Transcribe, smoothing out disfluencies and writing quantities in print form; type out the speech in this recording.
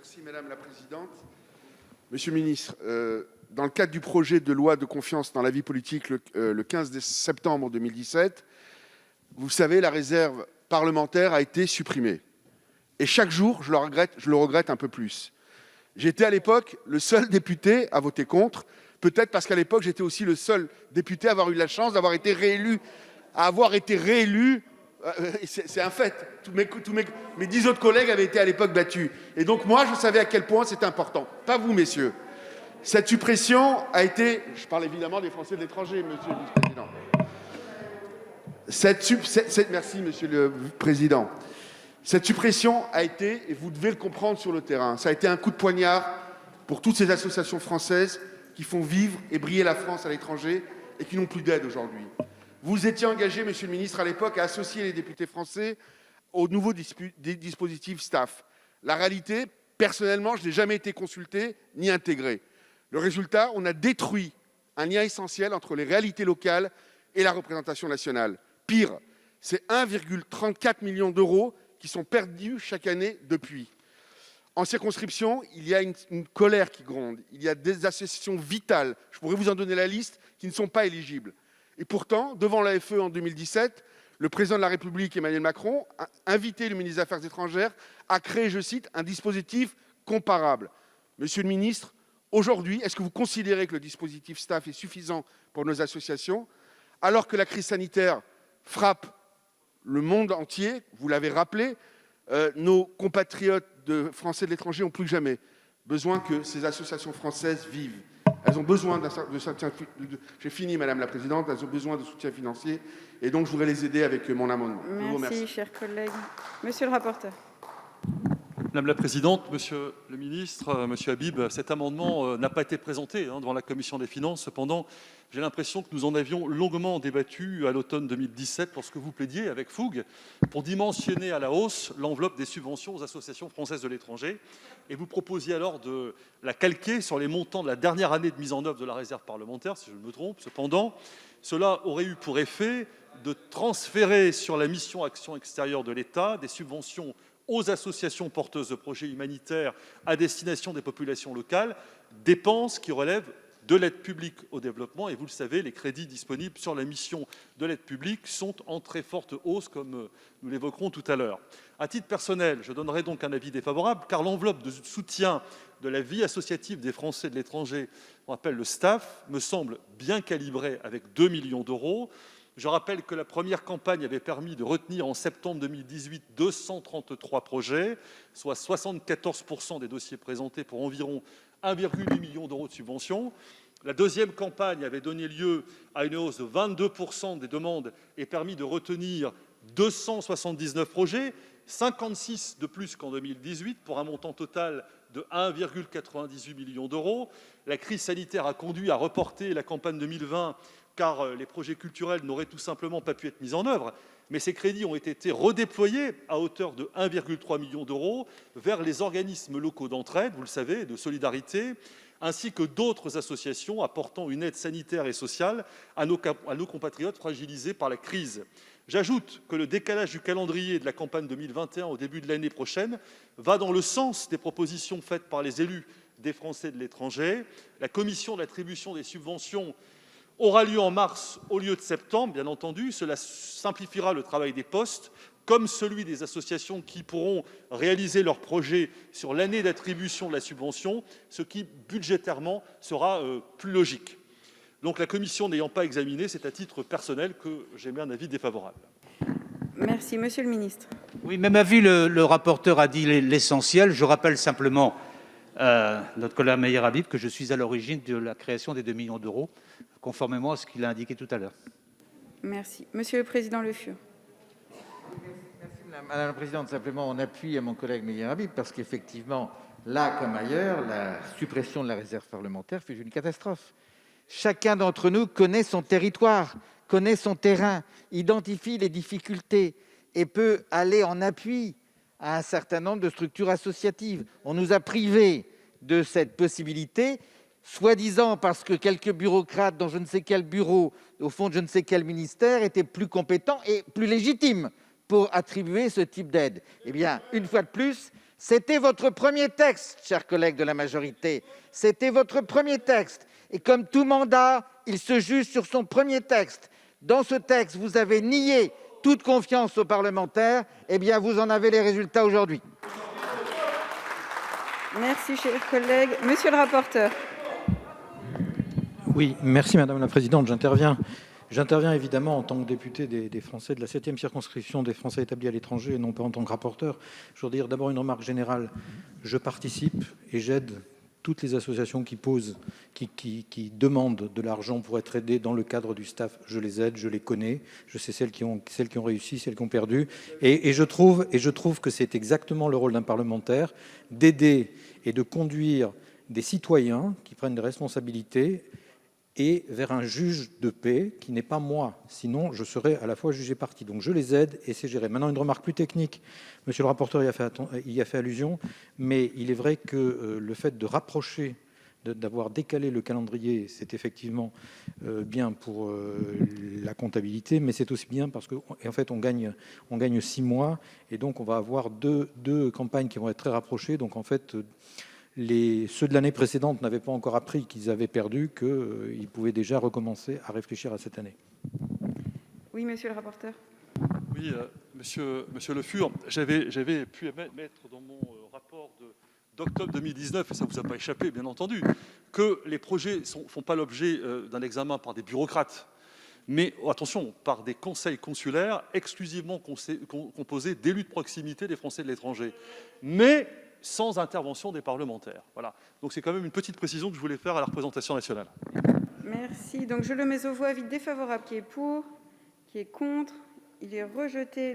Merci Madame la Présidente. Monsieur le Ministre, dans le cadre du projet de loi de confiance dans la vie politique le 15 septembre 2017, vous savez, la réserve parlementaire a été supprimée. Et chaque jour, je le regrette un peu plus. J'étais à l'époque le seul député à voter contre, peut-être parce qu'à l'époque, j'étais aussi le seul député à avoir eu la chance d'avoir été réélu, c'est un fait. Mes 10 autres collègues avaient été à l'époque battus. Et donc moi, je savais à quel point c'était important. Pas vous, messieurs. Cette suppression a été... Je parle évidemment des Français de l'étranger, monsieur le Vice-président. Merci, monsieur le Président. Cette suppression a été, et vous devez le comprendre sur le terrain, ça a été un coup de poignard pour toutes ces associations françaises qui font vivre et briller la France à l'étranger et qui n'ont plus d'aide aujourd'hui. Vous étiez engagé, monsieur le ministre, à l'époque, à associer les députés français au nouveau dispositif STAFF. La réalité, personnellement, je n'ai jamais été consulté ni intégré. Le résultat, on a détruit un lien essentiel entre les réalités locales et la représentation nationale. Pire, c'est 1,34 million d'euros qui sont perdus chaque année depuis. En circonscription, il y a une colère qui gronde. Il y a des associations vitales, je pourrais vous en donner la liste, qui ne sont pas éligibles. Et pourtant, devant l'AFE en 2017, le président de la République, Emmanuel Macron, a invité le ministre des Affaires étrangères à créer, je cite, un dispositif comparable. Monsieur le ministre, aujourd'hui, est-ce que vous considérez que le dispositif STAFF est suffisant pour nos associations, alors que la crise sanitaire frappe le monde entier, vous l'avez rappelé, nos compatriotes français de l'étranger ont plus que jamais besoin que ces associations françaises vivent. Elles ont besoin de soutien. J'ai fini, Madame la Présidente. Elles ont besoin de soutien financier. Et donc, je voudrais les aider avec mon amendement. Je vous remercie. Merci, chers collègues. Monsieur le rapporteur. Madame la Présidente, Monsieur le Ministre, Monsieur Habib, cet amendement n'a pas été présenté devant la Commission des Finances. Cependant, j'ai l'impression que nous en avions longuement débattu à l'automne 2017 lorsque vous plaidiez avec fougue pour dimensionner à la hausse l'enveloppe des subventions aux associations françaises de l'étranger. Et vous proposiez alors de la calquer sur les montants de la dernière année de mise en œuvre de la réserve parlementaire, si je ne me trompe. Cependant, cela aurait eu pour effet de transférer sur la mission Action extérieure de l'État des subventions aux associations porteuses de projets humanitaires à destination des populations locales, dépenses qui relèvent de l'aide publique au développement. Et vous le savez, les crédits disponibles sur la mission de l'aide publique sont en très forte hausse, comme nous l'évoquerons tout à l'heure. À titre personnel, je donnerai donc un avis défavorable, car l'enveloppe de soutien de la vie associative des Français de l'étranger, on appelle le STAFF, me semble bien calibrée avec 2 millions d'euros. Je rappelle que la première campagne avait permis de retenir en septembre 2018 233 projets, soit 74% des dossiers présentés pour environ 1,8 million d'euros de subventions. La deuxième campagne avait donné lieu à une hausse de 22% des demandes et permis de retenir 279 projets, 56 de plus qu'en 2018 pour un montant total de 1,98 million d'euros. La crise sanitaire a conduit à reporter la campagne 2020 car les projets culturels n'auraient tout simplement pas pu être mis en œuvre, mais ces crédits ont été redéployés à hauteur de 1,3 million d'euros vers les organismes locaux d'entraide, vous le savez, de solidarité, ainsi que d'autres associations apportant une aide sanitaire et sociale à nos compatriotes fragilisés par la crise. J'ajoute que le décalage du calendrier de la campagne 2021 au début de l'année prochaine va dans le sens des propositions faites par les élus des Français de l'étranger. La commission d'attribution des subventions aura lieu en mars au lieu de septembre, bien entendu. Cela simplifiera le travail des postes, comme celui des associations qui pourront réaliser leurs projets sur l'année d'attribution de la subvention, ce qui, budgétairement, sera plus logique. Donc la commission n'ayant pas examiné, c'est à titre personnel que j'émets un avis défavorable. Merci. Monsieur le ministre. Oui, même avis, le rapporteur a dit l'essentiel. Je rappelle simplement notre collègue Meyer Habib que je suis à l'origine de la création des 2 millions d'euros, conformément à ce qu'il a indiqué tout à l'heure. Merci. Monsieur le Président Le Fur. Merci, Madame la Présidente. Simplement, on appuie à mon collègue Meyer Habib parce qu'effectivement, là comme ailleurs, la suppression de la réserve parlementaire fait une catastrophe. Chacun d'entre nous connaît son territoire, connaît son terrain, identifie les difficultés et peut aller en appui à un certain nombre de structures associatives. On nous a privés de cette possibilité, soi-disant parce que quelques bureaucrates dans je ne sais quel bureau, au fond de je ne sais quel ministère, étaient plus compétents et plus légitimes pour attribuer ce type d'aide. Eh bien, une fois de plus, C'était votre premier texte, chers collègues de la majorité. C'était votre premier texte. Et comme tout mandat, il se juge sur son premier texte. Dans ce texte, vous avez nié toute confiance aux parlementaires. Eh bien, vous en avez les résultats aujourd'hui. Merci, chers collègues. Monsieur le rapporteur. Oui, merci Madame la Présidente. J'interviens évidemment en tant que député des Français de la 7e circonscription des Français établis à l'étranger et non pas en tant que rapporteur. Je voudrais dire d'abord une remarque générale. Je participe et j'aide toutes les associations qui demandent de l'argent pour être aidées dans le cadre du staff. Je les aide, je les connais, je sais celles qui ont réussi, celles qui ont perdu. Et je trouve que c'est exactement le rôle d'un parlementaire d'aider et de conduire des citoyens qui prennent des responsabilités et vers un juge de paix qui n'est pas moi. Sinon, je serais à la fois juge et partie. Donc je les aide et c'est géré. Maintenant, une remarque plus technique. Monsieur le rapporteur y a fait allusion, mais il est vrai que le fait de rapprocher, d'avoir décalé le calendrier, c'est effectivement bien pour la comptabilité, mais c'est aussi bien parce qu'en fait, on gagne 6 mois et donc on va avoir deux campagnes qui vont être très rapprochées. Donc en fait, ceux de l'année précédente n'avaient pas encore appris qu'ils avaient perdu, qu'ils pouvaient déjà recommencer à réfléchir à cette année. Oui, monsieur le rapporteur. Oui, monsieur Le Fur, j'avais pu mettre dans mon rapport d'octobre 2019, et ça ne vous a pas échappé, bien entendu, que les projets ne font pas l'objet d'un examen par des bureaucrates, mais, attention, par des conseils consulaires exclusivement composés d'élus de proximité des Français de l'étranger. Mais sans intervention des parlementaires. Voilà. Donc c'est quand même une petite précision que je voulais faire à la représentation nationale. Merci. Donc je le mets aux voix, avis défavorable. Qui est pour? Qui est contre? Il est rejeté.